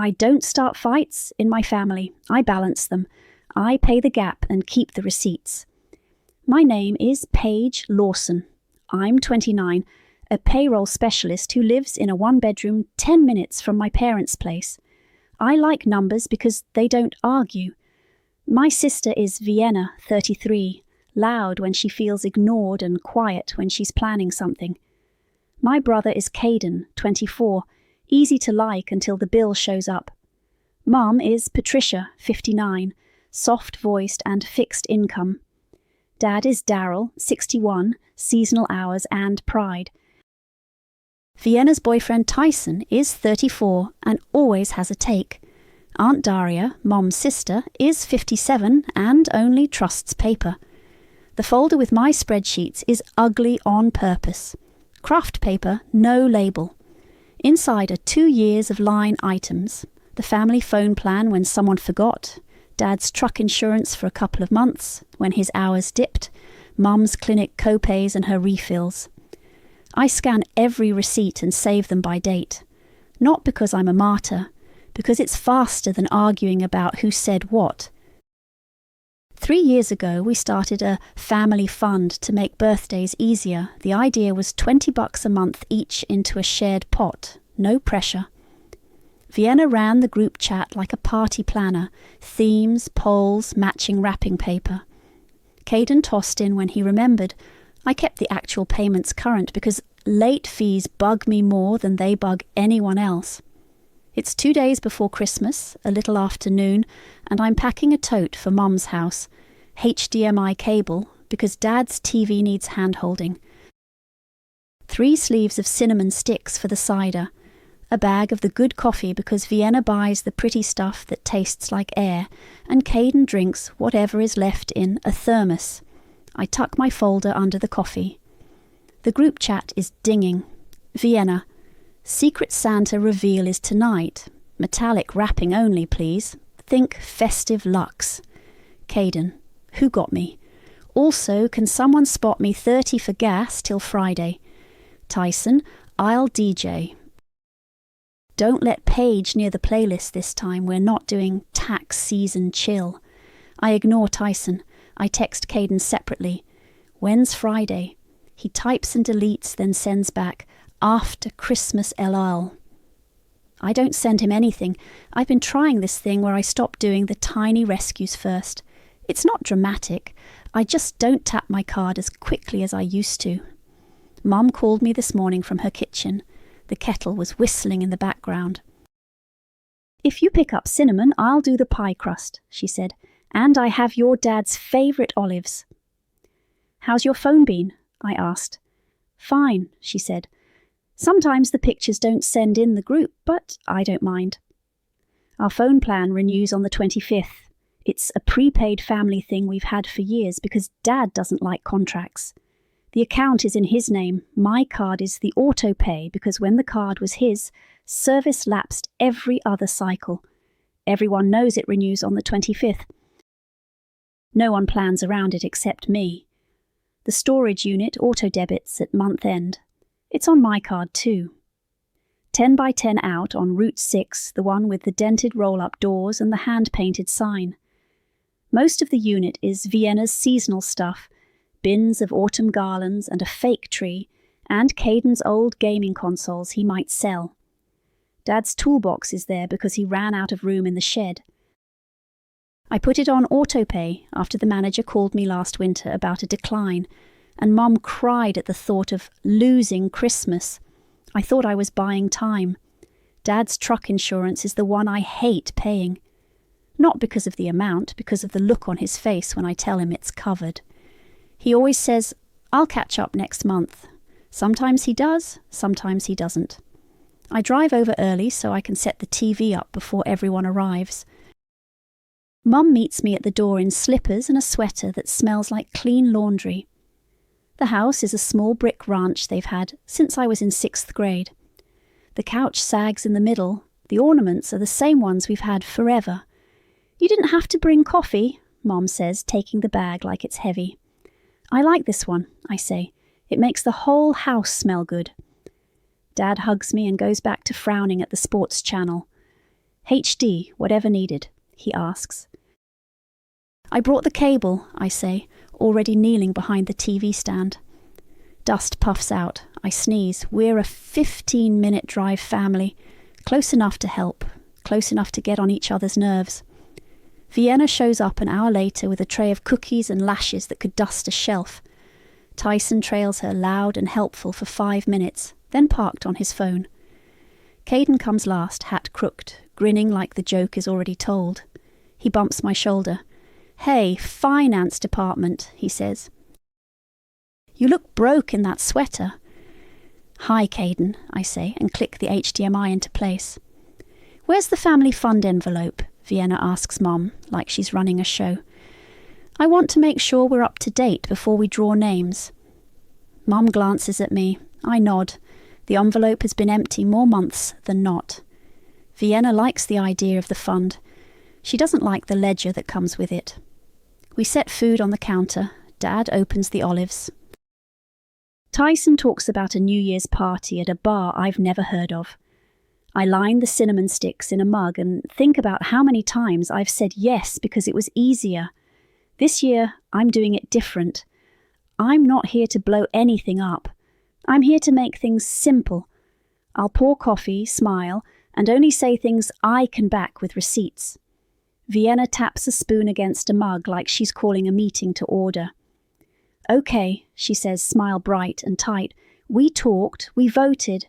I don't start fights in my family. I balance them. I pay the gap and keep the receipts. My name is Paige Lawson. I'm 29, a payroll specialist who lives in a one-bedroom 10 minutes from my parents' place. I like numbers because they don't argue. My sister is Vienna, 33, loud when she feels ignored and quiet when she's planning something. My brother is Caden, 24, easy to like until the bill shows up. Mum is Patricia, 59, soft-voiced and fixed income. Dad is Daryl, 61, seasonal hours and pride. Vienna's boyfriend Tyson is 34 and always has a take. Aunt Daria, Mom's sister, is 57 and only trusts paper. The folder with my spreadsheets is ugly on purpose. Craft paper, no label. Inside are 2 years of line items. The family phone plan when someone forgot. Dad's truck insurance for a couple of months when his hours dipped. Mum's clinic co-pays and her refills. I scan every receipt and save them by date. Not because I'm a martyr, because it's faster than arguing about who said what. 3 years ago, we started a family fund to make birthdays easier. The idea was $20 a month each into a shared pot. No pressure. Vienna ran the group chat like a party planner. Themes, polls, matching wrapping paper. Caden tossed in when he remembered. I kept the actual payments current because late fees bug me more than they bug anyone else. It's 2 days before Christmas, a little after noon, and I'm packing a tote for Mum's house. HDMI cable, because Dad's TV needs hand-holding. 3 sleeves of cinnamon sticks for the cider. A bag of the good coffee because Vienna buys the pretty stuff that tastes like air, and Caden drinks whatever is left in a thermos. I tuck my folder under the coffee. The group chat is dinging. Vienna. Secret Santa reveal is tonight. Metallic wrapping only, please. Think festive luxe. Caden. Who got me? Also, can someone spot me 30 for gas till Friday? Tyson. I'll DJ. Don't let Paige near the playlist this time. We're not doing tax season chill. I ignore Tyson. I text Caden separately. When's Friday? He types and deletes, then sends back, after Christmas LL. I don't send him anything. I've been trying this thing where I stop doing the tiny rescues first. It's not dramatic. I just don't tap my card as quickly as I used to. Mum called me this morning from her kitchen. The kettle was whistling in the background. If you pick up cinnamon, I'll do the pie crust, she said, and I have your dad's favourite olives. How's your phone been? I asked. Fine, she said. Sometimes the pictures don't send in the group, but I don't mind. Our phone plan renews on the 25th. It's a prepaid family thing we've had for years because Dad doesn't like contracts. The account is in his name. My card is the auto pay because when the card was his, service lapsed every other cycle. Everyone knows it renews on the 25th. No one plans around it except me. The storage unit auto-debits at month end. It's on my card too. 10 by 10 out on Route 6, the one with the dented roll-up doors and the hand-painted sign. Most of the unit is Vienna's seasonal stuff, bins of autumn garlands and a fake tree, and Caden's old gaming consoles he might sell. Dad's toolbox is there because he ran out of room in the shed. I put it on autopay after the manager called me last winter about a decline, and Mum cried at the thought of losing Christmas. I thought I was buying time. Dad's truck insurance is the one I hate paying. Not because of the amount, because of the look on his face when I tell him it's covered. He always says, I'll catch up next month. Sometimes he does, sometimes he doesn't. I drive over early so I can set the TV up before everyone arrives. Mum meets me at the door in slippers and a sweater that smells like clean laundry. The house is a small brick ranch they've had since I was in 6th grade. The couch sags in the middle. The ornaments are the same ones we've had forever. You didn't have to bring coffee, Mom says, taking the bag like it's heavy. I like this one, I say. It makes the whole house smell good. Dad hugs me and goes back to frowning at the sports channel. HD, whatever needed, he asks. I brought the cable, I say, already kneeling behind the TV stand. Dust puffs out. I sneeze. We're a 15-minute drive family. Close enough to help. Close enough to get on each other's nerves. Vienna shows up an hour later with a tray of cookies and lashes that could dust a shelf. Tyson trails her loud and helpful for 5 minutes, then parked on his phone. Caden comes last, hat crooked, grinning like the joke is already told. He bumps my shoulder. "Hey, finance department," he says. "You look broke in that sweater." "Hi, Caden," I say, and click the HDMI into place. "Where's the family fund envelope?" Vienna asks Mom, like she's running a show. "I want to make sure we're up to date before we draw names." Mom glances at me. I nod. The envelope has been empty more months than not. Vienna likes the idea of the fund. She doesn't like the ledger that comes with it. We set food on the counter. Dad opens the olives. Tyson talks about a New Year's party at a bar I've never heard of. I line the cinnamon sticks in a mug and think about how many times I've said yes because it was easier. This year, I'm doing it different. I'm not here to blow anything up. I'm here to make things simple. I'll pour coffee, smile, and only say things I can back with receipts. Vienna taps a spoon against a mug like she's calling a meeting to order. "Okay," she says, smile bright and tight. "We talked, we voted.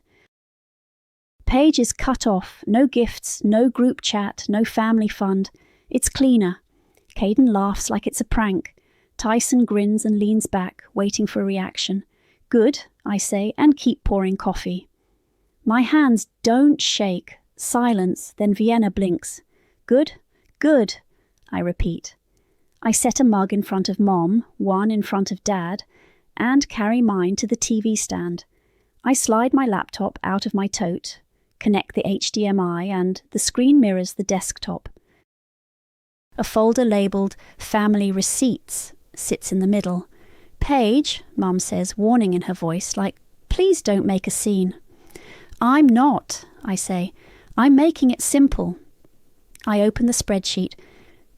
Page is cut off, no gifts, no group chat, no family fund. It's cleaner." Caden laughs like it's a prank. Tyson grins and leans back, waiting for a reaction. "Good," I say, and keep pouring coffee. My hands don't shake. Silence, then Vienna blinks. "Good, good," I repeat. I set a mug in front of Mom, one in front of Dad, and carry mine to the TV stand. I slide my laptop out of my tote, connect the HDMI, and the screen mirrors the desktop. A folder labelled Family Receipts sits in the middle. "Paige," Mum says, warning in her voice, like, "Please don't make a scene." "I'm not," I say. "I'm making it simple." I open the spreadsheet.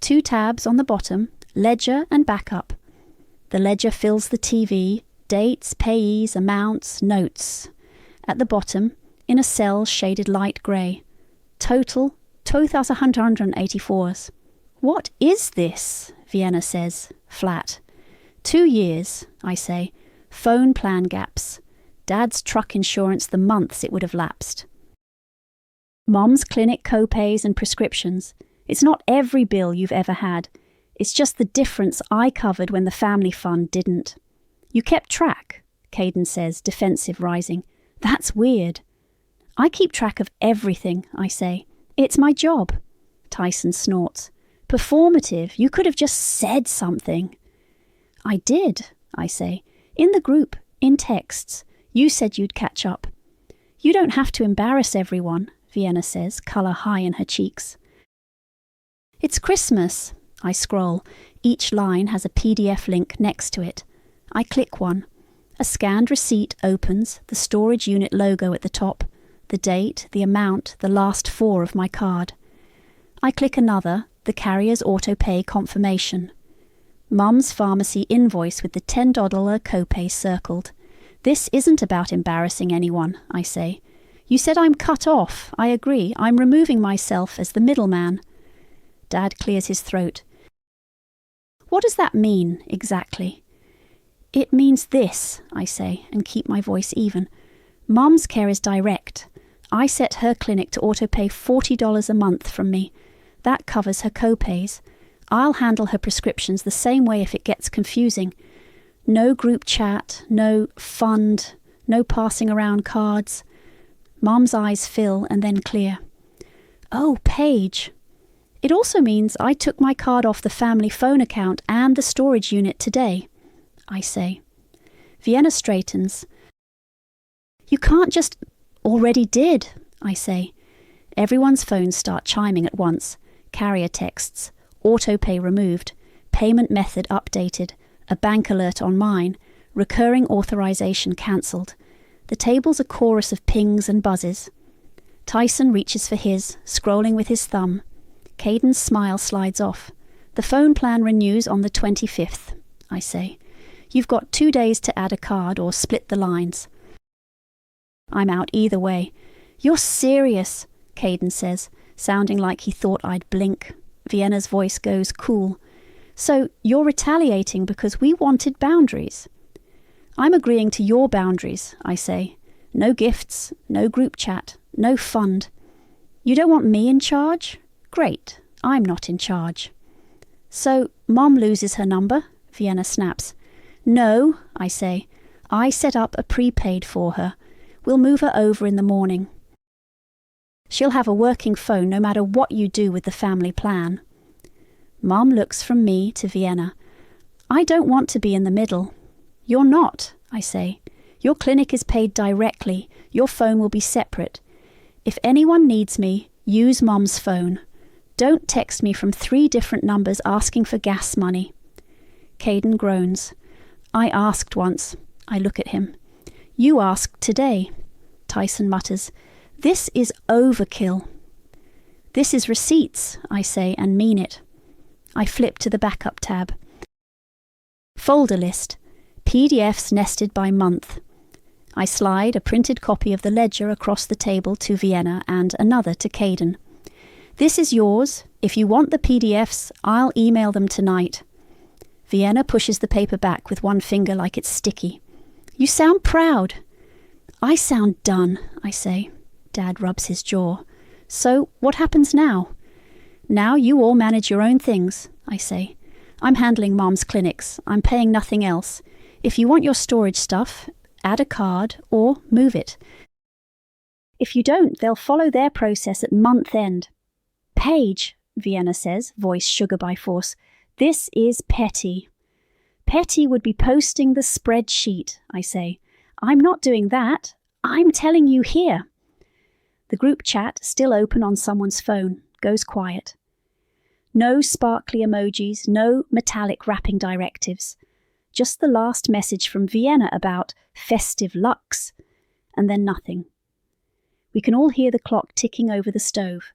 2 tabs on the bottom, ledger and backup. The ledger fills the TV, dates, payees, amounts, notes. At the bottom, in a cell shaded light grey. Total 2,184. "What is this?" Vienna says, flat. 2 years, I say. Phone plan gaps. Dad's truck insurance the months it would have lapsed. Mom's clinic co-pays and prescriptions. It's not every bill you've ever had. It's just the difference I covered when the family fund didn't. "You kept track," Caden says, defensive rising. "That's weird." "I keep track of everything," I say. "It's my job." Tyson snorts. "Performative. You could have just said something." "I did," I say. "In the group, in texts. You said you'd catch up." "You don't have to embarrass everyone," Vienna says, colour high in her cheeks. "It's Christmas." I scroll. Each line has a PDF link next to it. I click one. A scanned receipt opens, the storage unit logo at the top, the date, the amount, the last 4 of my card. I click another, the carrier's auto-pay confirmation. Mum's pharmacy invoice with the $10 copay circled. "This isn't about embarrassing anyone," I say. "You said I'm cut off. I agree. I'm removing myself as the middleman." Dad clears his throat. "What does that mean, exactly?" "It means this," I say, and keep my voice even. "Mum's care is direct. I set her clinic to auto-pay $40 a month from me. That covers her co-pays. I'll handle her prescriptions the same way if it gets confusing. No group chat, no fund, no passing around cards." Mom's eyes fill and then clear. "Oh, Paige. It also means I took my card off the family phone account and the storage unit today," I say. Vienna straightens. "You can't just—" "Already did," I say. Everyone's phones start chiming at once. Carrier texts. Auto-pay removed. Payment method updated. A bank alert on mine. Recurring authorization cancelled. The table's a chorus of pings and buzzes. Tyson reaches for his, scrolling with his thumb. Caden's smile slides off. The phone plan renews on the 25th, I say. You've got 2 days to add a card or split the lines. I'm out either way. You're serious, Caden says, sounding like he thought I'd blink. Vienna's voice goes cool. So you're retaliating because we wanted boundaries. I'm agreeing to your boundaries, I say. No gifts, no group chat, no fund. You don't want me in charge? Great, I'm not in charge. So Mom loses her number? Vienna snaps. No, I say. I set up a prepaid for her. We'll move her over in the morning. She'll have a working phone no matter what you do with the family plan. Mom looks from me to Vienna. I don't want to be in the middle. You're not, I say. Your clinic is paid directly. Your phone will be separate. If anyone needs me, use Mom's phone. Don't text me from 3 different numbers asking for gas money. Caden groans. I asked once. I look at him. You asked today. Tyson mutters. This is overkill. This is receipts, I say, and mean it. I flip to the backup tab. Folder list. PDFs nested by month. I slide a printed copy of the ledger across the table to Vienna and another to Caden. This is yours. If you want the PDFs, I'll email them tonight. Vienna pushes the paper back with one finger like it's sticky. You sound proud. I sound done, I say. Dad rubs his jaw. So what happens now? Now you all manage your own things, I say. I'm handling Mom's clinics. I'm paying nothing else. If you want your storage stuff, add a card or move it. If you don't, they'll follow their process at month end. Paige, Vienna says, voice sugar by force, this is petty. Petty would be posting the spreadsheet, I say. I'm not doing that. I'm telling you here. The group chat, still open on someone's phone, goes quiet. No sparkly emojis, no metallic wrapping directives. Just the last message from Vienna about festive lux, and then nothing. We can all hear the clock ticking over the stove.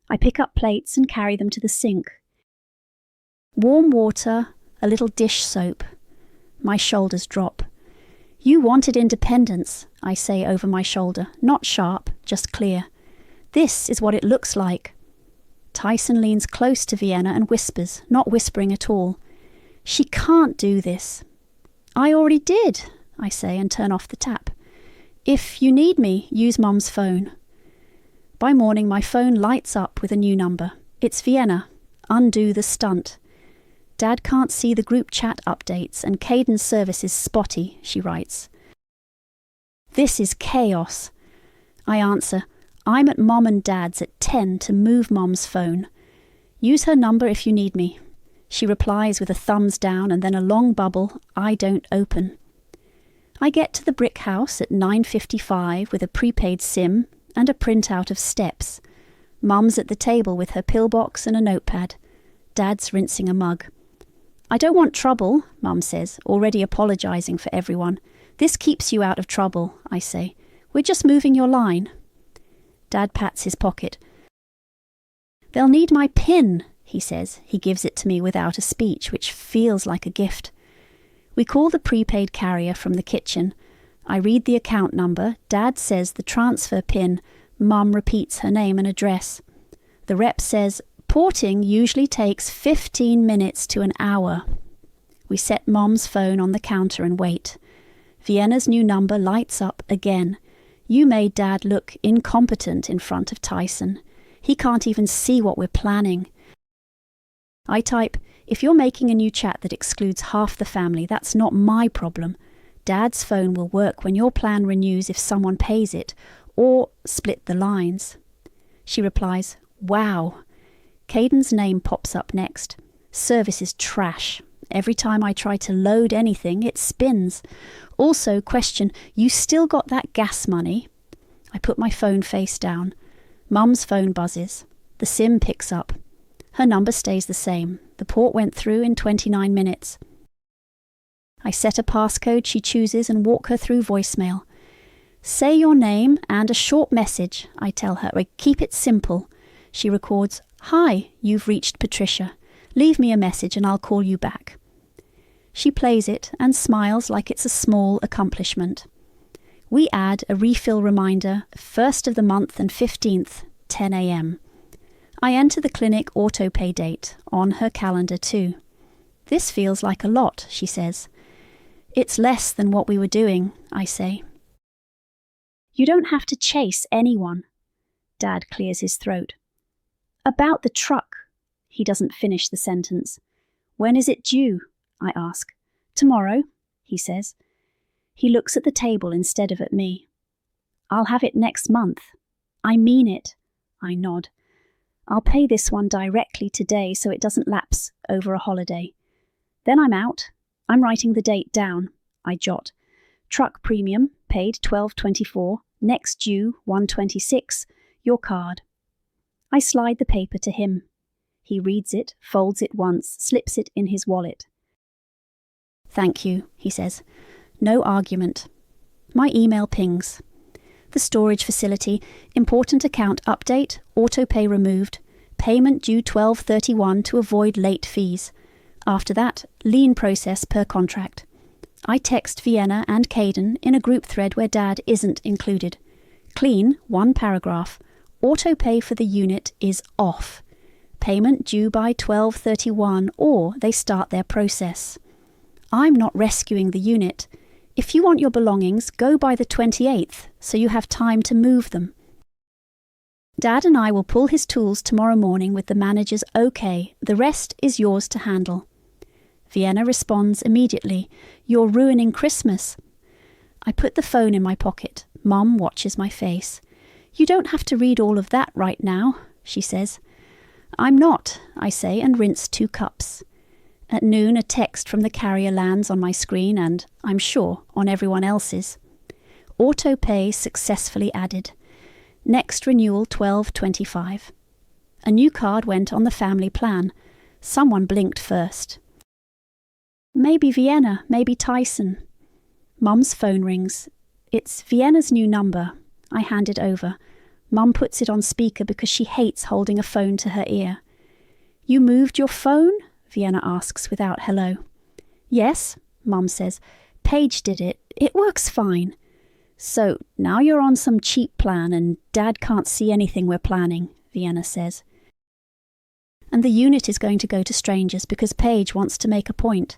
I pick up plates and carry them to the sink. Warm water, a little dish soap. My shoulders drop. You wanted independence, I say over my shoulder, not sharp, just clear. This is what it looks like. Tyson leans close to Vienna and whispers, not whispering at all. She can't do this. I already did, I say and turn off the tap. If you need me, use Mom's phone. By morning, my phone lights up with a new number. It's Vienna. Undo the stunt. Dad can't see the group chat updates and Caden's service is spotty, she writes. This is chaos. I answer, I'm at Mom and Dad's at 10 to move Mom's phone. Use her number if you need me. She replies with a thumbs down and then a long bubble I don't open. I get to the brick house at 9:55 with a prepaid SIM and a printout of steps. Mum's at the table with her pillbox and a notepad. Dad's rinsing a mug. I don't want trouble, Mum says, already apologising for everyone. This keeps you out of trouble, I say. We're just moving your line. Dad pats his pocket. They'll need my PIN, he says. He gives it to me without a speech, which feels like a gift. We call the prepaid carrier from the kitchen. I read the account number. Dad says the transfer PIN. Mum repeats her name and address. The rep says, porting usually takes 15 minutes to an hour. We set Mom's phone on the counter and wait. Vienna's new number lights up again. You made Dad look incompetent in front of Tyson. He can't even see what we're planning. I type, if you're making a new chat that excludes half the family, that's not my problem. Dad's phone will work when your plan renews if someone pays it, or split the lines. She replies, wow. Caden's name pops up next. Service is trash. Every time I try to load anything, it spins. Also, question, you still got that gas money? I put my phone face down. Mum's phone buzzes. The SIM picks up. Her number stays the same. The port went through in 29 minutes. I set a passcode she chooses and walk her through voicemail. Say your name and a short message, I tell her. Keep it simple. She records, "Hi, you've reached Patricia. Leave me a message and I'll call you back." She plays it and smiles like it's a small accomplishment. We add a refill reminder, 1st of the month and 15th, 10 a.m. I enter the clinic auto-pay date on her calendar too. "This feels like a lot," she says. "It's less than what we were doing," I say. "You don't have to chase anyone." Dad clears his throat. "About the truck." He doesn't finish the sentence. "When is it due?" I ask. "Tomorrow," he says. He looks at the table instead of at me. "I'll have it next month." "I mean it." I nod. "I'll pay this one directly today so it doesn't lapse over a holiday." Then I'm out. I'm writing the date down. I jot. "Truck premium, paid 12.24, next due 1.26, your card." I slide the paper to him. He reads it, folds it once, slips it in his wallet. "Thank you," he says. No argument. My email pings. The storage facility, important account update, auto-pay removed, payment due 12/31 to avoid late fees. After that, lien process per contract. I text Vienna and Caden in a group thread where Dad isn't included. Clean, 1 paragraph. Auto-pay for the unit is off. Payment due by 12/31 or they start their process. I'm not rescuing the unit. If you want your belongings, go by the 28th so you have time to move them. Dad and I will pull his tools tomorrow morning with the manager's okay. The rest is yours to handle. Vienna responds immediately. "You're ruining Christmas." I put the phone in my pocket. Mum watches my face. "You don't have to read all of that right now," she says. "I'm not," I say, and rinse 2 cups. At noon, a text from the carrier lands on my screen and, I'm sure, on everyone else's. Auto-pay successfully added. Next renewal 12/25. A new card went on the family plan. Someone blinked first. Maybe Vienna, maybe Tyson. Mum's phone rings. It's Vienna's new number. I hand it over. Mum puts it on speaker because she hates holding a phone to her ear. "You moved your phone?" Vienna asks without hello. "Yes," Mum says. "Paige did it. It works fine." "So now you're on some cheap plan and Dad can't see anything we're planning," Vienna says. "And the unit is going to go to strangers because Paige wants to make a point.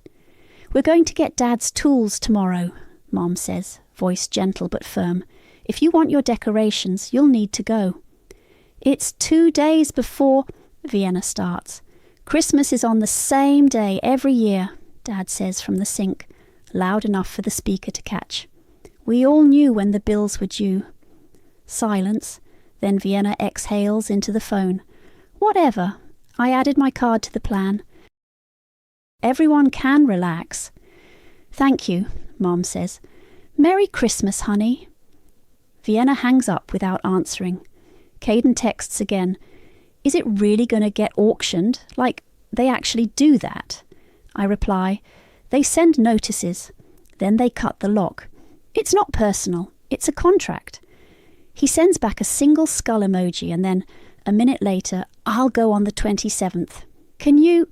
We're going to get Dad's tools tomorrow," Mom says, voice gentle but firm. "If you want your decorations, you'll need to go." "It's 2 days before," Vienna starts. "Christmas is on the same day every year," Dad says from the sink, loud enough for the speaker to catch. "We all knew when the bills were due." Silence. Then Vienna exhales into the phone. "Whatever. I added my card to the plan. Everyone can relax." "Thank you," Mom says. "Merry Christmas, honey." Vienna hangs up without answering. Caden texts again. "Is it really going to get auctioned? Like, they actually do that?" I reply, "They send notices. Then they cut the lock. It's not personal. It's a contract." He sends back a single skull emoji and then, a minute later, "I'll go on the 27th. Can you—"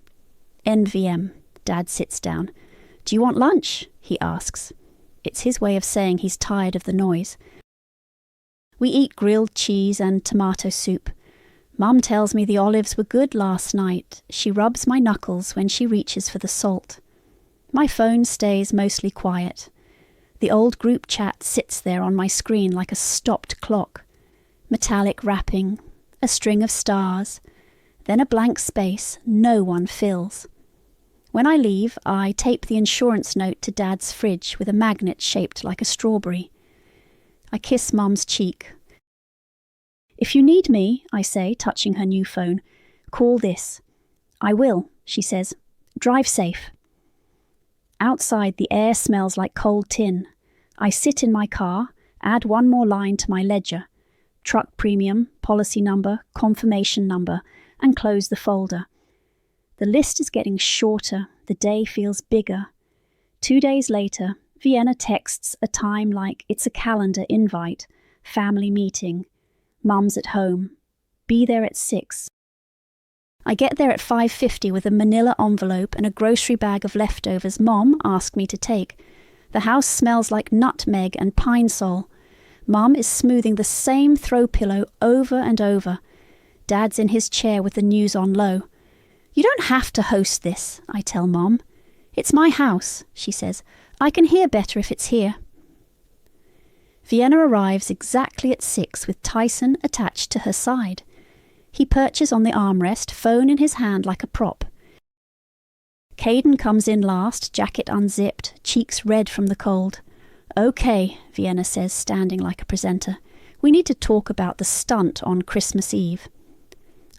NVM. Dad sits down. "Do you want lunch?" he asks. It's his way of saying he's tired of the noise. We eat grilled cheese and tomato soup. Mum tells me the olives were good last night. She rubs my knuckles when she reaches for the salt. My phone stays mostly quiet. The old group chat sits there on my screen like a stopped clock. Metallic wrapping, a string of stars, then a blank space no one fills. When I leave, I tape the insurance note to Dad's fridge with a magnet shaped like a strawberry. I kiss Mum's cheek. "If you need me," I say, touching her new phone, "call this." "I will," she says. "Drive safe." Outside, the air smells like cold tin. I sit in my car, add one more line to my ledger. Truck premium, policy number, confirmation number, and close the folder. The list is getting shorter. The day feels bigger. 2 days later, Vienna texts a time like it's a calendar invite, family meeting, mum's at home, be there at 6. I get there at 5:50 with a manila envelope and a grocery bag of leftovers Mom asked me to take. The house smells like nutmeg and pine sol. Mum is smoothing the same throw pillow over and over. Dad's in his chair with the news on low. You don't have to host this, I tell Mom. It's my house, she says. I can hear better if it's here. Vienna arrives exactly at 6 with Tyson attached to her side. He perches on the armrest, phone in his hand like a prop. Caden comes in last, jacket unzipped, cheeks red from the cold. Okay, Vienna says, standing like a presenter. We need to talk about the stunt on Christmas Eve.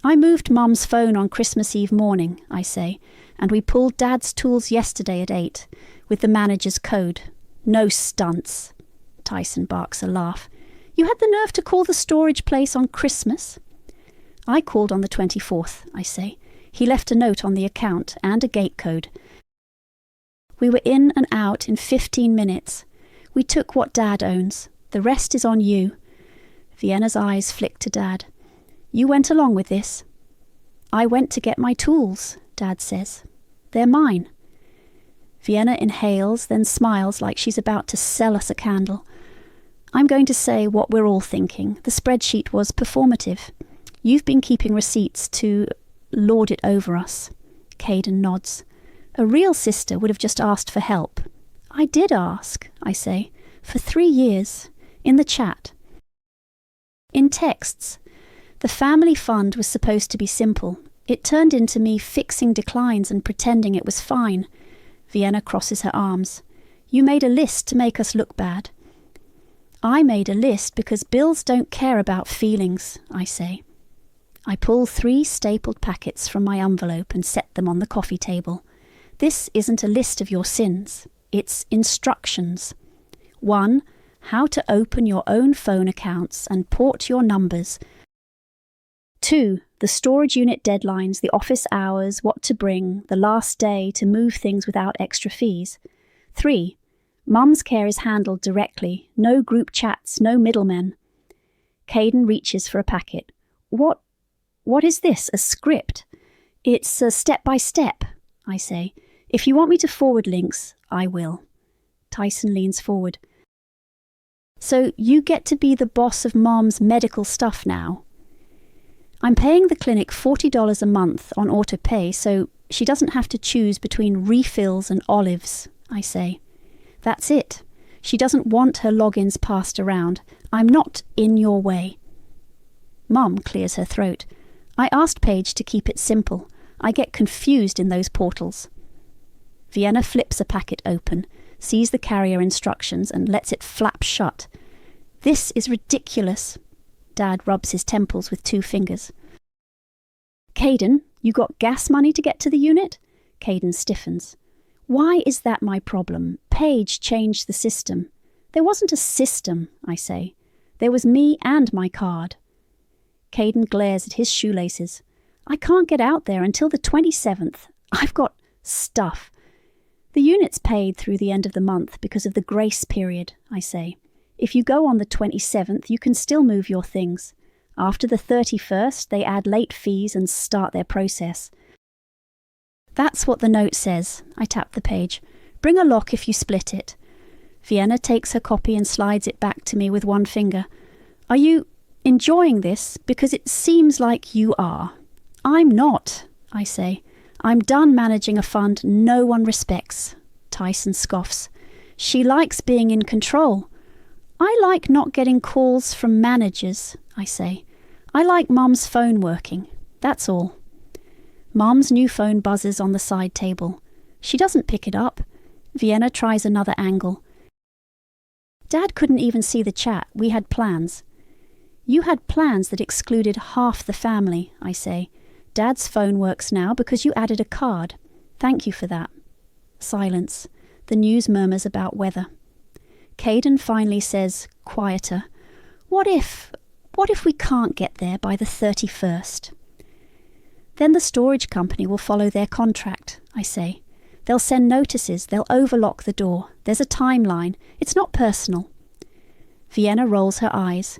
I moved Mum's phone on Christmas Eve morning, I say, and we pulled Dad's tools yesterday at 8, with the manager's code. No stunts. Tyson barks a laugh. You had the nerve to call the storage place on Christmas? I called on the 24th, I say. He left a note on the account and a gate code. We were in and out in 15 minutes. We took what Dad owns. The rest is on you. Vienna's eyes flick to Dad. You went along with this. I went to get my tools, Dad says. They're mine. Vienna inhales, then smiles like she's about to sell us a candle. I'm going to say what we're all thinking. The spreadsheet was performative. You've been keeping receipts to lord it over us. Caden nods. A real sister would have just asked for help. I did ask, I say, for 3 years, in the chat. In texts. The family fund was supposed to be simple. It turned into me fixing declines and pretending it was fine. Vienna crosses her arms. You made a list to make us look bad. I made a list because bills don't care about feelings, I say. I pull 3 stapled packets from my envelope and set them on the coffee table. This isn't a list of your sins. It's instructions. 1. How to open your own phone accounts and port your numbers. 2. The storage unit deadlines, the office hours, what to bring, the last day to move things without extra fees. 3. Mum's care is handled directly. No group chats, no middlemen. Caden reaches for a packet. What is this, a script? It's a step-by-step, I say. If you want me to forward links, I will. Tyson leans forward. So you get to be the boss of Mom's medical stuff now. I'm paying the clinic $40 a month on autopay so she doesn't have to choose between refills and olives, I say. That's it. She doesn't want her logins passed around. I'm not in your way. Mum clears her throat. I asked Paige to keep it simple. I get confused in those portals. Vienna flips a packet open, sees the carrier instructions and lets it flap shut. This is ridiculous. Dad rubs his temples with 2 fingers. Caden, you got gas money to get to the unit? Caden stiffens. Why is that my problem? Paige changed the system. There wasn't a system, I say. There was me and my card. Caden glares at his shoelaces. I can't get out there until the 27th. I've got stuff. The unit's paid through the end of the month because of the grace period, I say. If you go on the 27th, you can still move your things. After the 31st, they add late fees and start their process. That's what the note says. I tap the page. Bring a lock if you split it. Vienna takes her copy and slides it back to me with 1 finger. Are you enjoying this? Because it seems like you are. I'm not, I say. I'm done managing a fund no one respects. Tyson scoffs. She likes being in control. I like not getting calls from managers, I say. I like Mum's phone working. That's all. Mum's new phone buzzes on the side table. She doesn't pick it up. Vienna tries another angle. Dad couldn't even see the chat. We had plans. You had plans that excluded half the family, I say. Dad's phone works now because you added a card. Thank you for that. Silence. The news murmurs about weather. Caden finally says, quieter, What if we can't get there by the 31st? Then the storage company will follow their contract, I say. They'll send notices, they'll overlock the door. There's a timeline. It's not personal. Vienna rolls her eyes.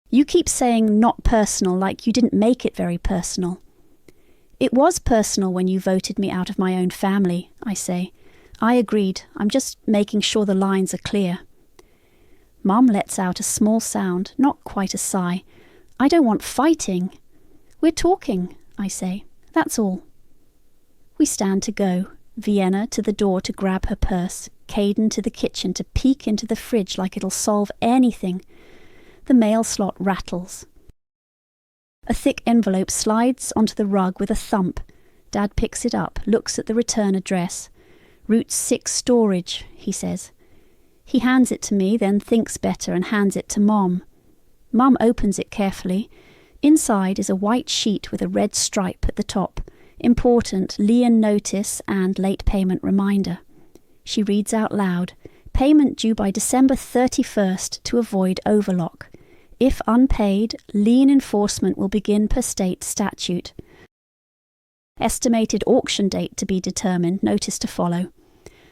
You keep saying not personal like you didn't make it very personal. It was personal when you voted me out of my own family, I say. I agreed. I'm just making sure the lines are clear. Mum lets out a small sound, not quite a sigh. I don't want fighting. We're talking, I say. That's all. We stand to go. Vienna to the door to grab her purse. Caden to the kitchen to peek into the fridge like it'll solve anything. The mail slot rattles. A thick envelope slides onto the rug with a thump. Dad picks it up, looks at the return address. Route 6 storage, he says. He hands it to me, then thinks better and hands it to Mom. Mum opens it carefully. Inside is a white sheet with a red stripe at the top. Important lien notice and late payment reminder. She reads out loud, payment due by December 31st to avoid overlock. If unpaid, lien enforcement will begin per state statute. Estimated auction date to be determined, notice to follow.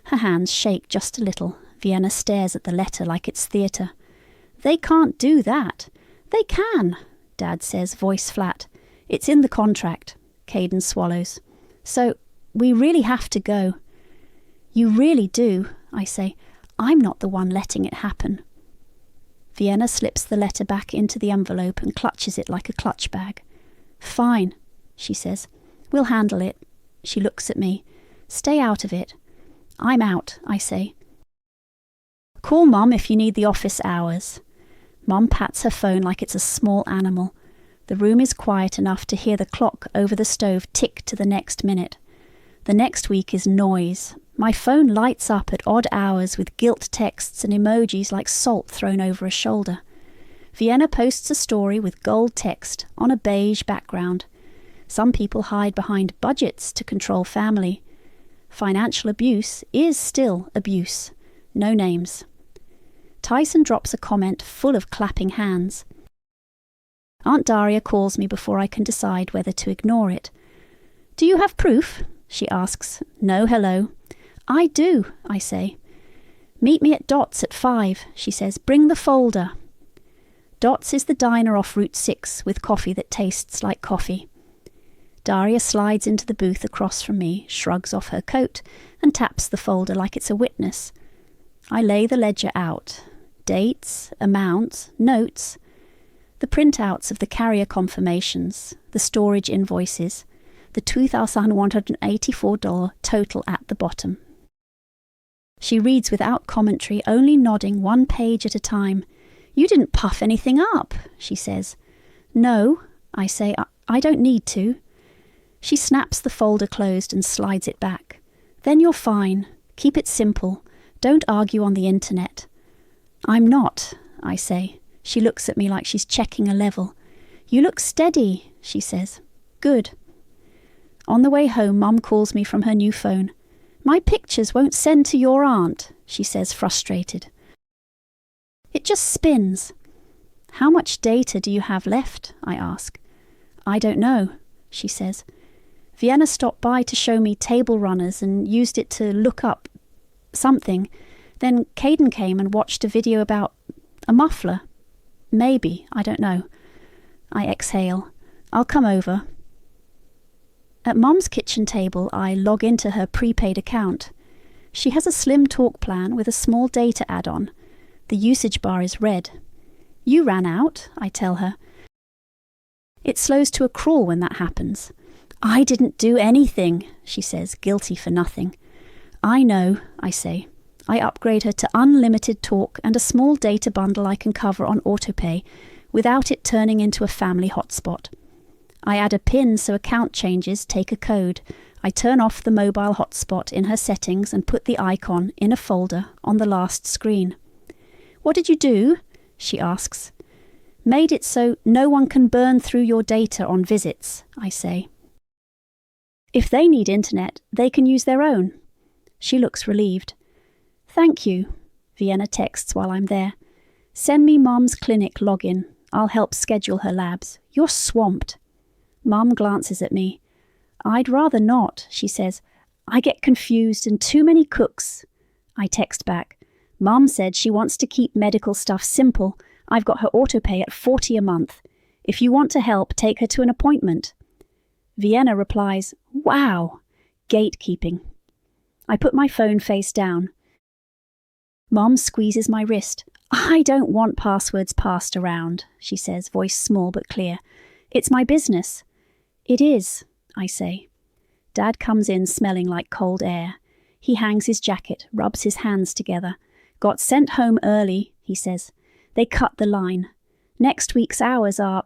Her hands shake just a little. Vienna stares at the letter like it's theatre. They can't do that. They can, Dad says, voice flat. It's in the contract. Caden swallows. So, we really have to go. You really do, I say. I'm not the one letting it happen. Vienna slips the letter back into the envelope and clutches it like a clutch bag. Fine, she says. We'll handle it. She looks at me. Stay out of it. I'm out, I say. Call Mum if you need the office hours. Mum pats her phone like it's a small animal. The room is quiet enough to hear the clock over the stove tick to the next minute. The next week is noise. My phone lights up at odd hours with guilt texts and emojis like salt thrown over a shoulder. Vienna posts a story with gold text on a beige background. Some people hide behind budgets to control family. Financial abuse is still abuse. No names. Tyson drops a comment full of clapping hands. Aunt Daria calls me before I can decide whether to ignore it. Do you have proof? She asks. No hello. I do, I say. Meet me at Dots at 5, she says. Bring the folder. Dots is the diner off Route 6 with coffee that tastes like coffee. Daria slides into the booth across from me, shrugs off her coat, and taps the folder like it's a witness. I lay the ledger out. Dates, amounts, notes. The printouts of the carrier confirmations, the storage invoices, the $2,184 total at the bottom. She reads without commentary, only nodding one page at a time. You didn't puff anything up, she says. No, I say, I don't need to. She snaps the folder closed and slides it back. Then you're fine. Keep it simple. Don't argue on the internet. I'm not, I say. She looks at me like she's checking a level. You look steady, she says. Good. On the way home, Mum calls me from her new phone. My pictures won't send to your aunt, she says, frustrated. It just spins. How much data do you have left? I ask. I don't know, she says. Vienna stopped by to show me table runners and used it to look up something. Then Caden came and watched a video about a muffler. Maybe, I don't know. I exhale. I'll come over. At Mum's kitchen table, I log into her prepaid account. She has a slim talk plan with a small data add-on. The usage bar is red. You ran out, I tell her. It slows to a crawl when that happens. I didn't do anything, she says, guilty for nothing. I know, I say. I upgrade her to unlimited talk and a small data bundle I can cover on autopay without it turning into a family hotspot. I add a PIN so account changes take a code. I turn off the mobile hotspot in her settings and put the icon in a folder on the last screen. What did you do? She asks. Made it so no one can burn through your data on visits, I say. If they need internet, they can use their own. She looks relieved. Thank you, Vienna texts while I'm there. Send me Mum's clinic login. I'll help schedule her labs. You're swamped. Mum glances at me. I'd rather not, she says. I get confused and too many cooks. I text back. Mum said she wants to keep medical stuff simple. I've got her autopay at $40 a month. If you want to help, take her to an appointment. Vienna replies, wow, gatekeeping. I put my phone face down. Mom squeezes my wrist. I don't want passwords passed around, she says, voice small but clear. It's my business. It is, I say. Dad comes in smelling like cold air. He hangs his jacket, rubs his hands together. Got sent home early, he says. They cut the line. Next week's hours are...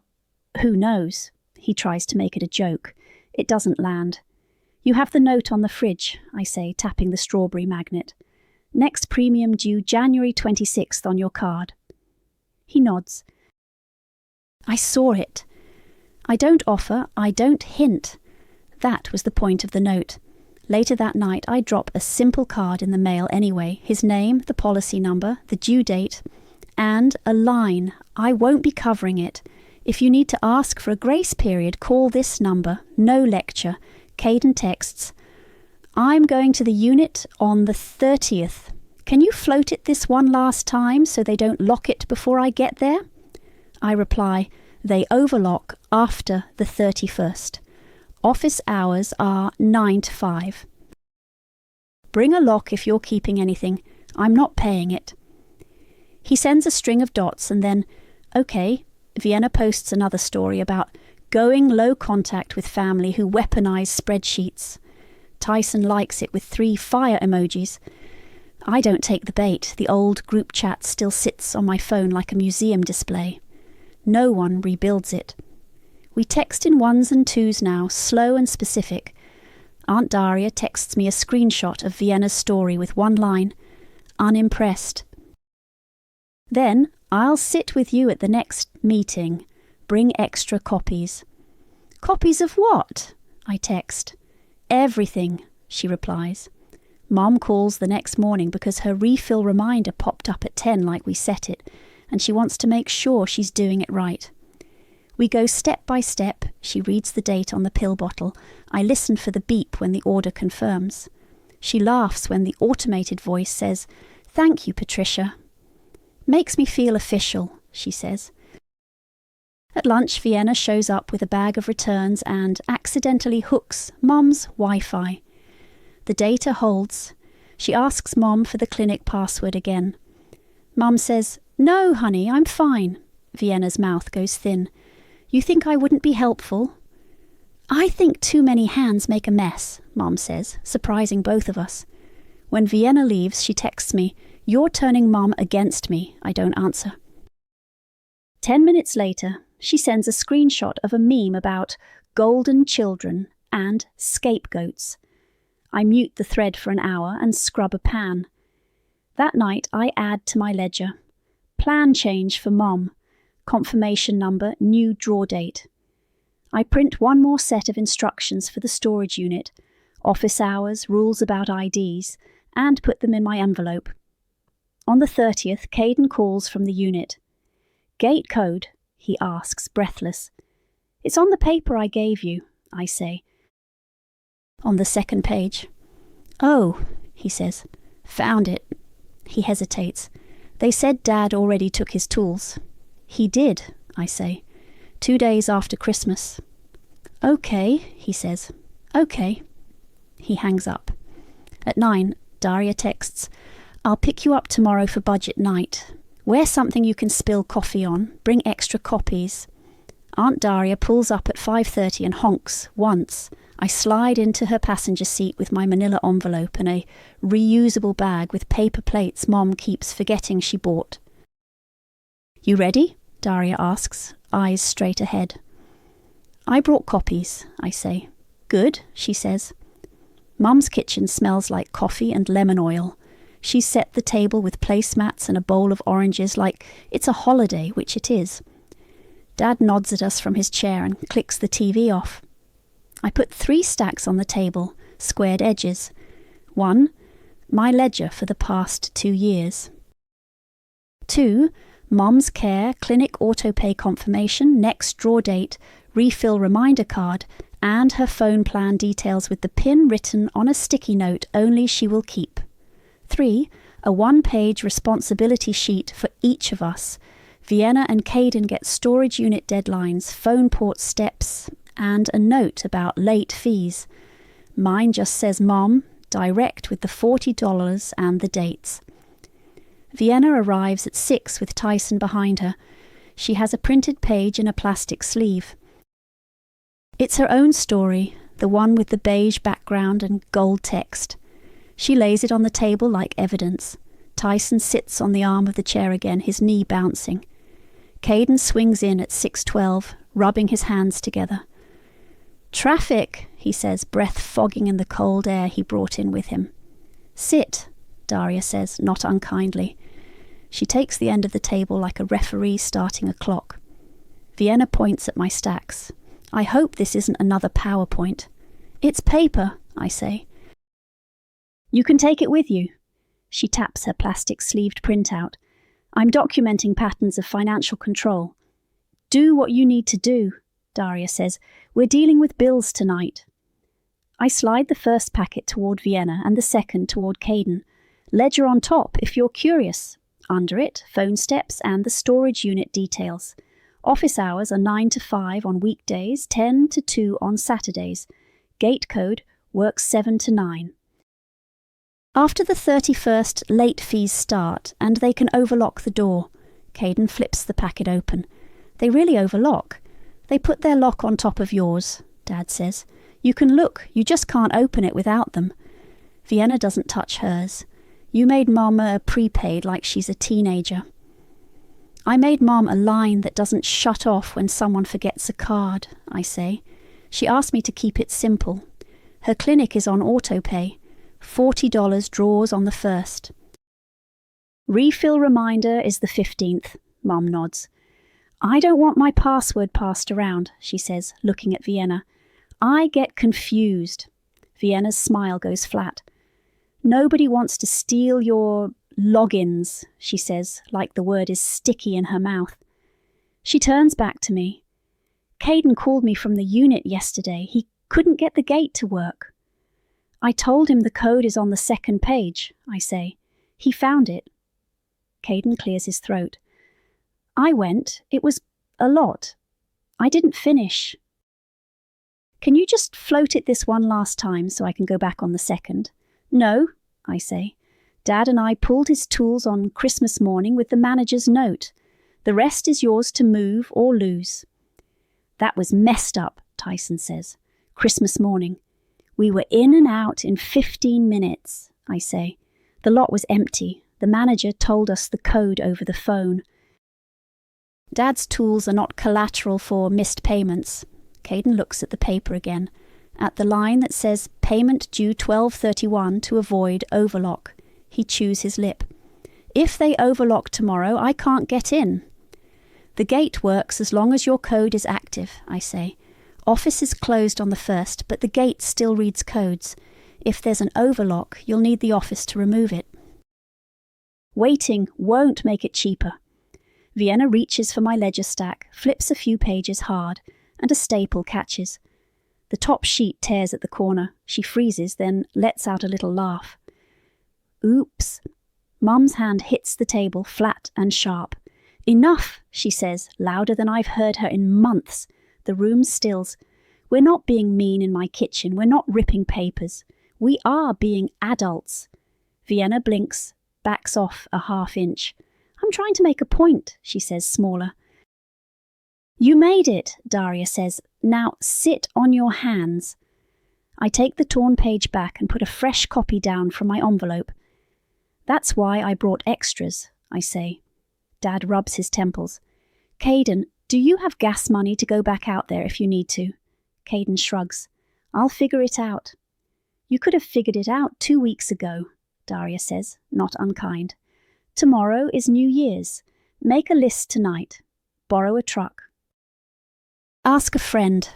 Who knows? He tries to make it a joke. It doesn't land. You have the note on the fridge, I say, tapping the strawberry magnet. Next premium due January 26th on your card. He nods. I saw it. I don't offer, I don't hint. That was the point of the note. Later that night, I drop a simple card in the mail anyway. His name, the policy number, the due date, and a line. I won't be covering it. If you need to ask for a grace period, call this number. No lecture. Caden texts, I'm going to the unit on the 30th. Can you float it this one last time so they don't lock it before I get there? I reply, they overlock after the 31st. Office hours are 9 to 5. Bring a lock if you're keeping anything. I'm not paying it. He sends a string of dots and then, okay, Vienna posts another story about going low contact with family who weaponize spreadsheets. Tyson likes it with 3 fire emojis. I don't take the bait. The old group chat still sits on my phone like a museum display. No one rebuilds it. We text in 1s and 2s now, slow and specific. Aunt Daria texts me a screenshot of Vienna's story with one line, unimpressed. Then, I'll sit with you at the next meeting. Bring extra copies. Copies of what? I text. Everything, she replies. Mom calls the next morning because her refill reminder popped up at 10 like we set it, and she wants to make sure she's doing it right. We go step by step. She reads the date on the pill bottle. I listen for the beep when the order confirms. She laughs when the automated voice says, "Thank you, Patricia." Makes me feel official, she says. At lunch, Vienna shows up with a bag of returns and accidentally hooks Mom's Wi-Fi. The data holds. She asks Mom for the clinic password again. Mom says, "No, honey, I'm fine." Vienna's mouth goes thin. "You think I wouldn't be helpful?" "I think too many hands make a mess," Mom says, surprising both of us. When Vienna leaves, she texts me, "You're turning Mom against me." I don't answer. 10 minutes later, she sends a screenshot of a meme about golden children and scapegoats. I mute the thread for an hour and scrub a pan. That night, I add to my ledger. Plan change for Mom. Confirmation number, new draw date. I print one more set of instructions for the storage unit, office hours, rules about IDs, and put them in my envelope. On the 30th, Caden calls from the unit. "Gate code?" he asks, breathless. "It's on the paper I gave you," I say. On the second page. "Oh," he says. "Found it." He hesitates. "They said Dad already took his tools." "He did," I say. 2 days after Christmas. "Okay," he says. "Okay." He hangs up. At 9, Daria texts, "I'll pick you up tomorrow for budget night. Wear something you can spill coffee on. Bring extra copies." Aunt Daria pulls up at 5:30 and honks once. I slide into her passenger seat with my manila envelope and a reusable bag with paper plates Mom keeps forgetting she bought. "You ready?" Daria asks, eyes straight ahead. "I brought copies," I say. "Good," she says. Mum's kitchen smells like coffee and lemon oil. She's set the table with placemats and a bowl of oranges like it's a holiday, which it is. Dad nods at us from his chair and clicks the TV off. I put 3 stacks on the table, squared edges. 1, my ledger for the past 2 years. 2, Mom's care, clinic autopay confirmation, next draw date, refill reminder card, and her phone plan details with the PIN written on a sticky note only she will keep. 3. A 1-page responsibility sheet for each of us. Vienna and Caden get storage unit deadlines, phone port steps, and a note about late fees. Mine just says Mom, direct with the $40 and the dates. Vienna arrives at 6 with Tyson behind her. She has a printed page in a plastic sleeve. It's her own story, the one with the beige background and gold text. She lays it on the table like evidence. Tyson sits on the arm of the chair again, his knee bouncing. Caden swings in at 6:12, rubbing his hands together. "Traffic," he says, breath fogging in the cold air he brought in with him. "Sit," Daria says, not unkindly. She takes the end of the table like a referee starting a clock. Vienna points at my stacks. "I hope this isn't another PowerPoint." "It's paper," I say. "You can take it with you." She taps her plastic-sleeved printout. "I'm documenting patterns of financial control." "Do what you need to do," Daria says. "We're dealing with bills tonight." I slide the first packet toward Vienna and the second toward Caden. Ledger on top, if you're curious. Under it, phone steps and the storage unit details. Office hours are 9 to 5 on weekdays, 10 to 2 on Saturdays. Gate code works 7 to 9. After the 31st, late fees start, and they can overlock the door. Caden flips the packet open. "They really overlock. They put their lock on top of yours," Dad says. "You can look, you just can't open it without them." Vienna doesn't touch hers. "You made Mama a prepaid like she's a teenager." "I made Mom a line that doesn't shut off when someone forgets a card," I say. "She asked me to keep it simple. Her clinic is on autopay. $40 draws on the 1st. Refill reminder is the 15th, Mom nods. "I don't want my password passed around," she says, looking at Vienna. "I get confused." Vienna's smile goes flat. "Nobody wants to steal your logins," she says, like the word is sticky in her mouth. She turns back to me. "Caden called me from the unit yesterday. He couldn't get the gate to work." "I told him the code is on the 2nd page," I say. "He found it." Caden clears his throat. "I went. It was a lot. I didn't finish." "Can you just float it this one last time so I can go back on the 2nd? "No," I say. "Dad and I pulled his tools on Christmas morning with the manager's note. The rest is yours to move or lose." "That was messed up," Tyson says. "Christmas morning. We were in and out in 15 minutes, I say. The lot was empty. The manager told us the code over the phone. Dad's tools are not collateral for missed payments. Caden looks at the paper again, at the line that says payment due 12/31 to avoid overlock. He chews his lip. "If they overlock tomorrow, I can't get in." "The gate works as long as your code is active," I say. "Office is closed on the 1st, but the gate still reads codes. If there's an overlock, you'll need the office to remove it." "Waiting won't make it cheaper." Vienna reaches for my ledger stack, flips a few pages hard, and a staple catches. The top sheet tears at the corner. She freezes, then lets out a little laugh. "Oops." Mum's hand hits the table, flat and sharp. "Enough," she says, louder than I've heard her in months. The room stills. "We're not being mean in my kitchen. We're not ripping papers. We are being adults." Vienna blinks, backs off a half-inch. "I'm trying to make a point," she says, smaller. "You made it," Daria says. "Now sit on your hands." I take the torn page back and put a fresh copy down from my envelope. "That's why I brought extras," I say. Dad rubs his temples. "Caden, do you have gas money to go back out there if you need to?" Caden shrugs. "I'll figure it out." "You could have figured it out 2 weeks ago," Daria says, not unkind. "Tomorrow is New Year's. Make a list tonight. Borrow a truck. Ask a friend."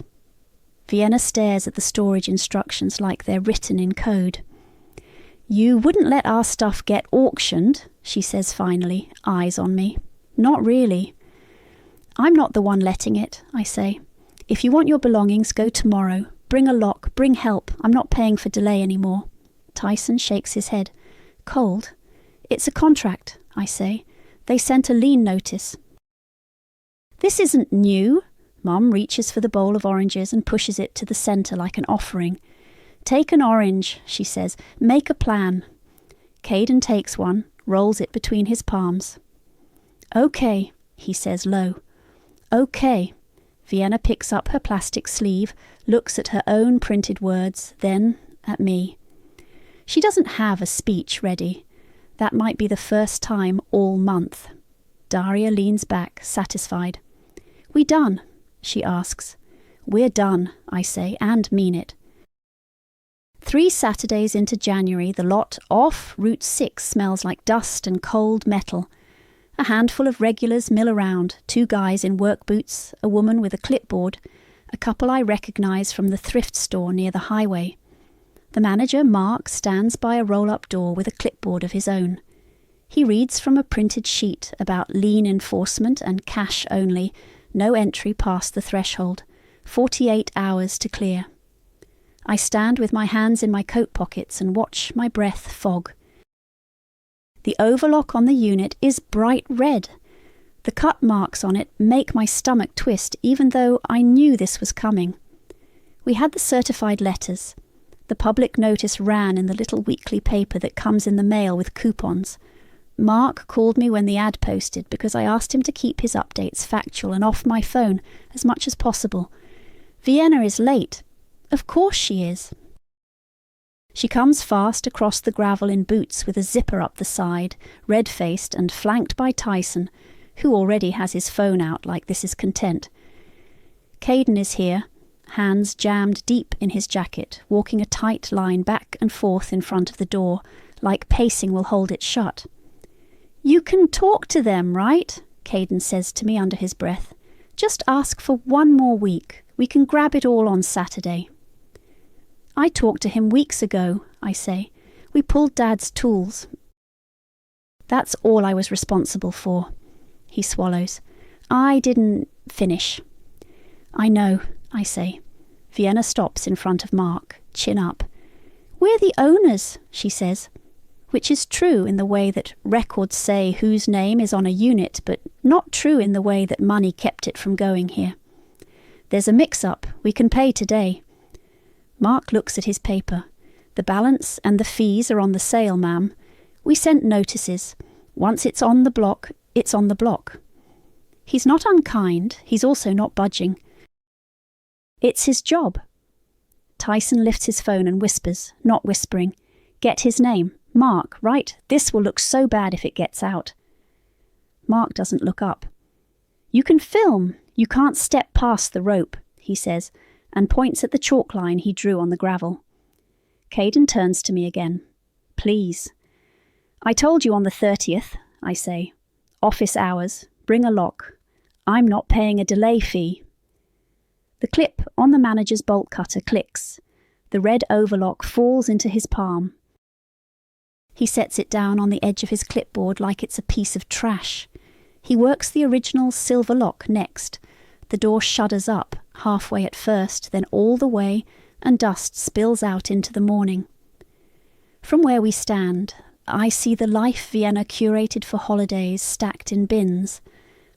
Vienna stares at the storage instructions like they're written in code. "You wouldn't let our stuff get auctioned," she says finally, eyes on me. "Not really." "I'm not the one letting it," I say. "If you want your belongings, go tomorrow. Bring a lock, bring help. I'm not paying for delay anymore. Tyson shakes his head. Cold? It's a contract, I say. They sent a lien notice. This isn't new. Mum reaches for the bowl of oranges and pushes it to the centre like an offering. Take an orange, she says. Make a plan. Caden takes one, rolls it between his palms. Okay, he says low. Okay. Vienna picks up her plastic sleeve, looks at her own printed words, then at me. She doesn't have a speech ready. That might be the first time all month. Daria leans back, satisfied. We done? She asks. We're done, I say, and mean it. 3 Saturdays into January, the lot off Route 6 smells like dust and cold metal. A handful of regulars mill around, 2 guys in work boots, a woman with a clipboard, a couple I recognise from the thrift store near the highway. The manager, Mark, stands by a roll-up door with a clipboard of his own. He reads from a printed sheet about lien enforcement and cash only, no entry past the threshold, 48 hours to clear. I stand with my hands in my coat pockets and watch my breath fog. The overlock on the unit is bright red. The cut marks on it make my stomach twist, even though I knew this was coming. We had the certified letters. The public notice ran in the little weekly paper that comes in the mail with coupons. Mark called me when the ad posted because I asked him to keep his updates factual and off my phone as much as possible. Vienna is late. Of course she is. She comes fast across the gravel in boots with a zipper up the side, red-faced and flanked by Tyson, who already has his phone out like this is content. Caden is here, hands jammed deep in his jacket, walking a tight line back and forth in front of the door, like pacing will hold it shut. You can talk to them, right? Caden says to me under his breath. Just ask for 1 more week. We can grab it all on Saturday. I talked to him weeks ago, I say. We pulled Dad's tools. That's all I was responsible for. He swallows. I didn't finish. I know, I say. Vienna stops in front of Mark, chin up. We're the owners, she says, which is true in the way that records say whose name is on a unit, but not true in the way that money kept it from going here. There's a mix-up. We can pay today. Mark looks at his paper. The balance and the fees are on the sale, ma'am. We sent notices. Once it's on the block, it's on the block. He's not unkind. He's also not budging. It's his job. Tyson lifts his phone and whispers, not whispering. Get his name. Mark, right? This will look so bad if it gets out. Mark doesn't look up. You can film. You can't step past the rope, he says, and points at the chalk line he drew on the gravel. Caden turns to me again. Please. I told you on the 30th, I say. Office hours. Bring a lock. I'm not paying a delay fee. The clip on the manager's bolt cutter clicks. The red overlock falls into his palm. He sets it down on the edge of his clipboard like it's a piece of trash. He works the original silver lock next. The door shudders up, halfway at first, then all the way, and dust spills out into the morning. From where we stand, I see the life Vienna curated for holidays stacked in bins,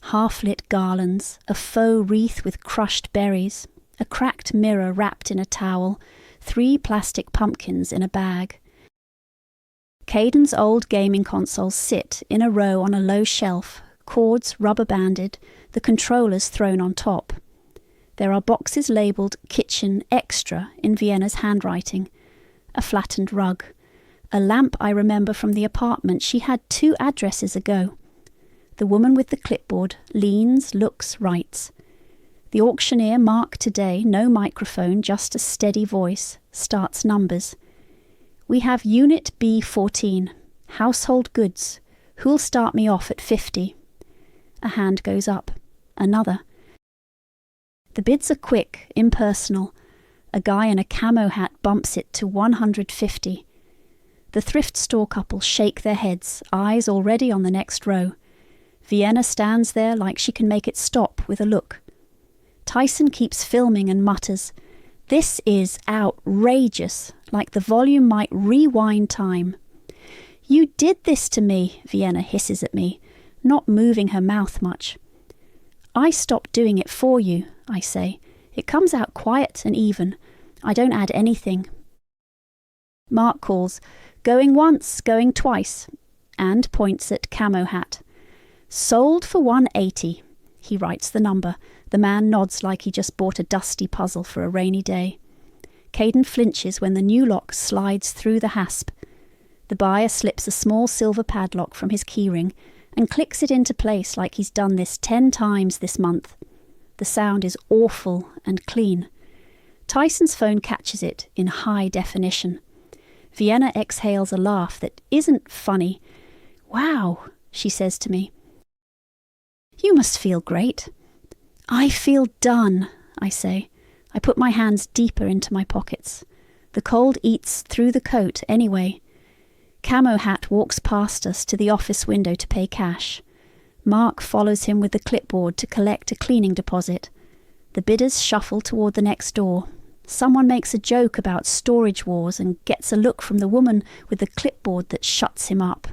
half-lit garlands, a faux wreath with crushed berries, a cracked mirror wrapped in a towel, 3 plastic pumpkins in a bag. Caden's old gaming consoles sit in a row on a low shelf, cords rubber-banded, the controllers thrown on top. There are boxes labelled Kitchen Extra in Vienna's handwriting, a flattened rug, a lamp I remember from the apartment she had 2 addresses ago. The woman with the clipboard leans, looks, writes. The auctioneer, Mark today, no microphone, just a steady voice, starts numbers. We have Unit B14, household goods. Who'll start me off at 50? A hand goes up. Another. The bids are quick, impersonal. A guy in a camo hat bumps it to 150. The thrift store couple shake their heads, eyes already on the next row. Vienna stands there like she can make it stop with a look. Tyson keeps filming and mutters, This is outrageous, like the volume might rewind time. You did this to me, Vienna hisses at me, not moving her mouth much. I stopped doing it for you, I say. It comes out quiet and even. I don't add anything. Mark calls, going once, going twice, and points at Camo Hat. Sold for $180. He writes the number. The man nods like he just bought a dusty puzzle for a rainy day. Caden flinches when the new lock slides through the hasp. The buyer slips a small silver padlock from his keyring and clicks it into place like he's done this 10 times this month. The sound is awful and clean. Tyson's phone catches it in high definition. Vienna exhales a laugh that isn't funny. Wow, she says to me. You must feel great. I feel done, I say. I put my hands deeper into my pockets. The cold eats through the coat anyway. Camo Hat walks past us to the office window to pay cash. Mark follows him with the clipboard to collect a cleaning deposit. The bidders shuffle toward the next door. Someone makes a joke about storage wars and gets a look from the woman with the clipboard that shuts him up.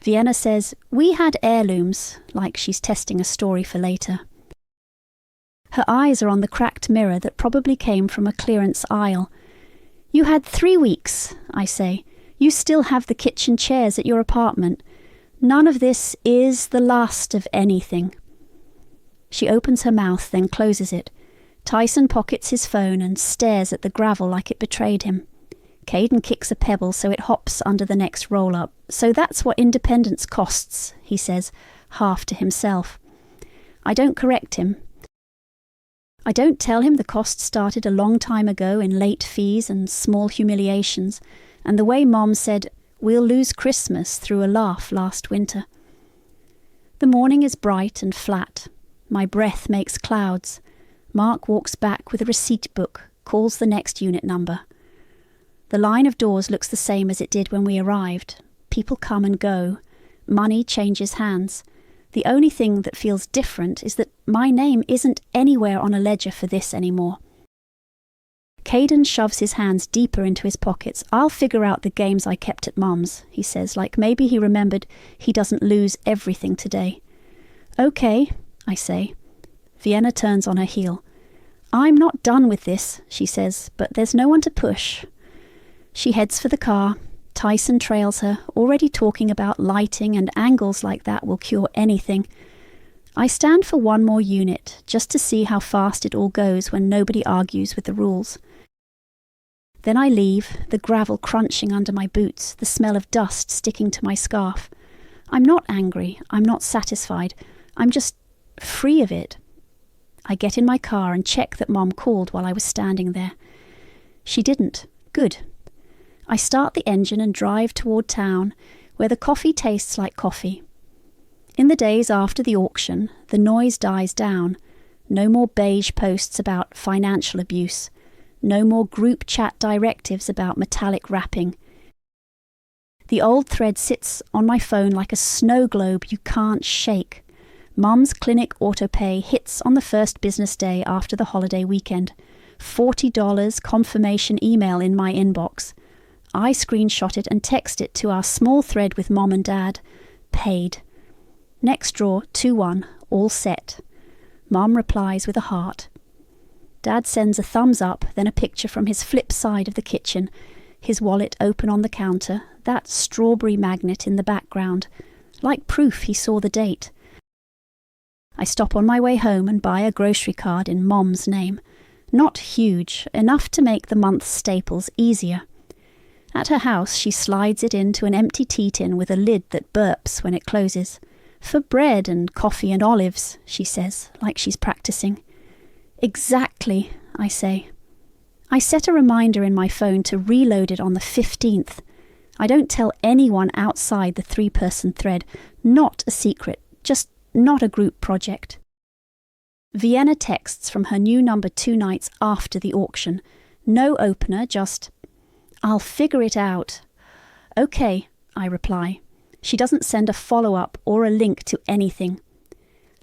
Vienna says, "We had heirlooms," like she's testing a story for later. Her eyes are on the cracked mirror that probably came from a clearance aisle. "You had 3 weeks," I say. "You still have the kitchen chairs at your apartment. None of this is the last of anything." She opens her mouth, then closes it. Tyson pockets his phone and stares at the gravel like it betrayed him. Caden kicks a pebble so it hops under the next roll-up. "So that's what independence costs," he says, half to himself. I don't correct him. I don't tell him the cost started a long time ago in late fees and small humiliations, and the way Mom said, "We'll lose Christmas" through a laugh last winter. The morning is bright and flat. My breath makes clouds. Mark walks back with a receipt book, calls the next unit number. The line of doors looks the same as it did when we arrived. People come and go. Money changes hands. The only thing that feels different is that my name isn't anywhere on a ledger for this anymore. Caden shoves his hands deeper into his pockets. "I'll figure out the games I kept at Mum's," he says, like maybe he remembered he doesn't lose everything today. "Okay," I say. Vienna turns on her heel. "I'm not done with this," she says, "but there's no one to push." She heads for the car. Tyson trails her, already talking about lighting and angles like that will cure anything. I stand for one more unit, just to see how fast it all goes when nobody argues with the rules. Then I leave, the gravel crunching under my boots, the smell of dust sticking to my scarf. I'm not angry, I'm not satisfied, I'm just free of it. I get in my car and check that Mom called while I was standing there. She didn't. Good. I start the engine and drive toward town, where the coffee tastes like coffee. In the days after the auction, the noise dies down. No more beige posts about financial abuse. No more group chat directives about metallic wrapping. The old thread sits on my phone like a snow globe you can't shake. Mum's Clinic autopay hits on the first business day after the holiday weekend. $40 confirmation email in my inbox. I screenshot it and text it to our small thread with Mom and Dad. Paid. Next drawer, 2-1, all set. Mom replies with a heart. Dad sends a thumbs up, then a picture from his flip side of the kitchen, his wallet open on the counter, that strawberry magnet in the background, like proof he saw the date. I stop on my way home and buy a grocery card in Mom's name. Not huge, enough to make the month's staples easier. At her house, she slides it into an empty tea tin with a lid that burps when it closes. "For bread and coffee and olives," she says, like she's practicing. "Exactly," I say. I set a reminder in my phone to reload it on the 15th. I don't tell anyone outside the 3-person thread. Not a secret, just not a group project. Vienna texts from her new number 2 nights after the auction. No opener, just, "I'll figure it out." "Okay," I reply. She doesn't send a follow-up or a link to anything.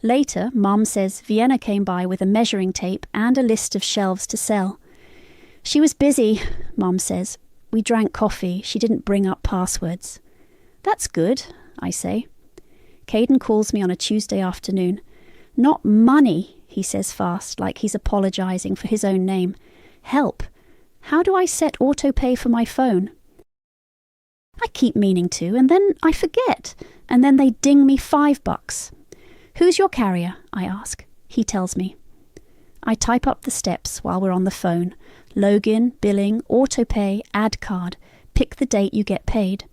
Later, Mum says Vienna came by with a measuring tape and a list of shelves to sell. She was busy, Mom says. We drank coffee. She didn't bring up passwords. That's good, I say. Caden calls me on a Tuesday afternoon. Not money, he says fast, like he's apologising for his own name. Help. How do I set autopay for my phone? I keep meaning to, and then I forget, and then they ding me $5. Who's your carrier? I ask. He tells me. I type up the steps while we're on the phone. Login, billing, autopay, add card. Pick the date you get paid.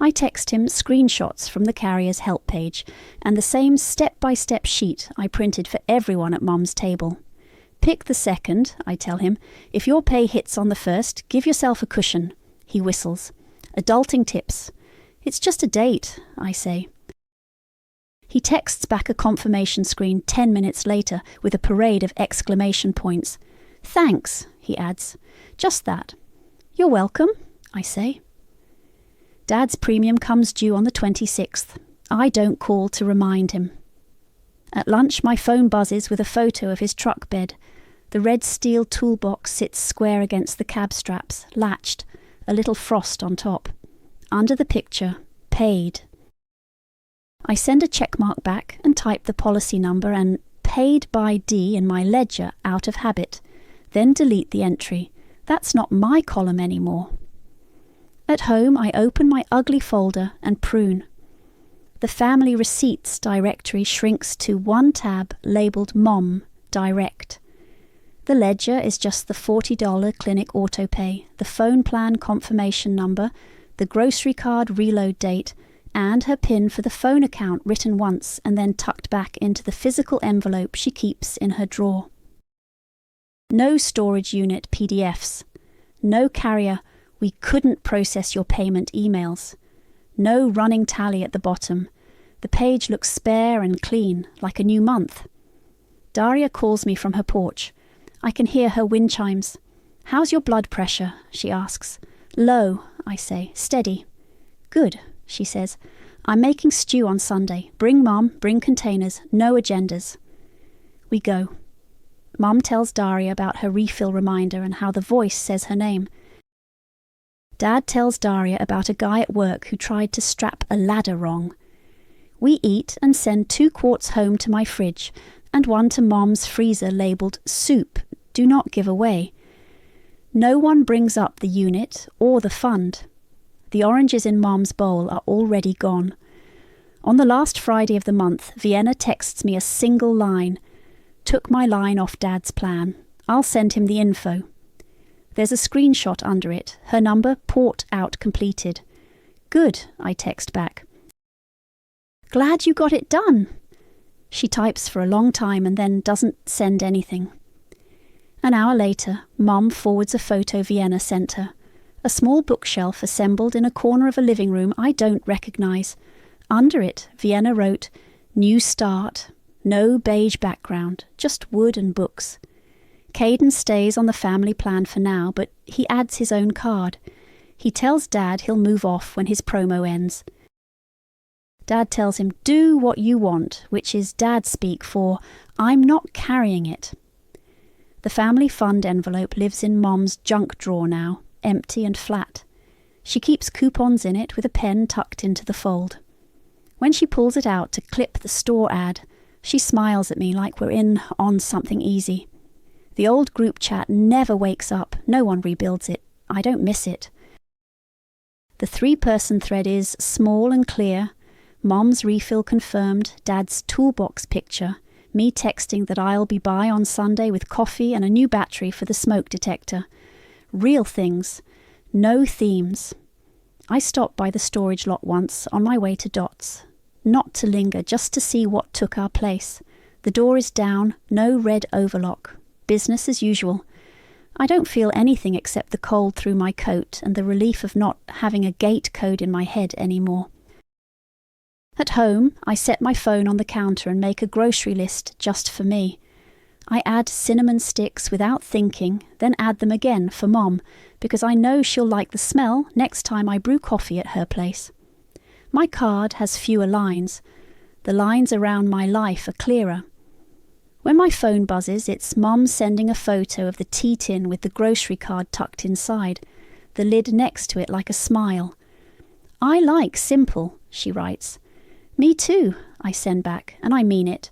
I text him screenshots from the carrier's help page and the same step-by-step sheet I printed for everyone at Mum's table. Pick the second, I tell him. If your pay hits on the first, give yourself a cushion. He whistles. Adulting tips. It's just a date, I say. He texts back a confirmation screen 10 minutes later with a parade of exclamation points. Thanks, he adds. Just that. You're welcome, I say. Dad's premium comes due on the 26th. I don't call to remind him. At lunch, my phone buzzes with a photo of his truck bed. The red steel toolbox sits square against the cab straps, latched, a little frost on top. Under the picture, paid. I send a checkmark back and type the policy number and paid by D in my ledger out of habit, then delete the entry. That's not my column anymore. At home, I open my ugly folder and prune. The family receipts directory shrinks to one tab labelled Mom Direct. The ledger is just the $40 clinic autopay, the phone plan confirmation number, the grocery card reload date, and her PIN for the phone account written once and then tucked back into the physical envelope she keeps in her drawer. No storage unit PDFs. No carrier, we couldn't process your payment emails. No running tally at the bottom. The page looks spare and clean, like a new month. Daria calls me from her porch. I can hear her wind chimes. How's your blood pressure? She asks. Low, I say. Steady. Good, she says. I'm making stew on Sunday. Bring Mum, bring containers, no agendas. We go. Mum tells Daria about her refill reminder and how the voice says her name. Dad tells Daria about a guy at work who tried to strap a ladder wrong. We eat and send 2 quarts home to my fridge and 1 to Mom's freezer labelled soup, do not give away. No one brings up the unit or the fund. The oranges in Mom's bowl are already gone. On the last Friday of the month, Vienna texts me a single line. Took my line off Dad's plan. I'll send him the info. There's a screenshot under it. Her number, port out completed. Good, I text back. Glad you got it done. She types for a long time and then doesn't send anything. An hour later, Mum forwards a photo Vienna sent her. A small bookshelf assembled in a corner of a living room I don't recognise. Under it, Vienna wrote, New start. No beige background, just wood and books. Caden stays on the family plan for now, but he adds his own card. He tells Dad he'll move off when his promo ends. Dad tells him, do what you want, which is Dad speak for, I'm not carrying it. The family fund envelope lives in Mom's junk drawer now, empty and flat. She keeps coupons in it with a pen tucked into the fold. When she pulls it out to clip the store ad, she smiles at me like we're in on something easy. The old group chat never wakes up. No one rebuilds it. I don't miss it. The 3-person thread is small and clear. Mom's refill confirmed, Dad's toolbox picture, me texting that I'll be by on Sunday with coffee and a new battery for the smoke detector. Real things. No themes. I stopped by the storage lot once on my way to Dot's. Not to linger, just to see what took our place. The door is down, no red overlock. Business as usual. I don't feel anything except the cold through my coat and the relief of not having a gate code in my head anymore. At home, I set my phone on the counter and make a grocery list just for me. I add cinnamon sticks without thinking, then add them again for Mom, because I know she'll like the smell next time I brew coffee at her place. My card has fewer lines. The lines around my life are clearer. When my phone buzzes, it's Mum sending a photo of the tea tin with the grocery card tucked inside, the lid next to it like a smile. "I like simple," she writes. "Me too," I send back, and I mean it.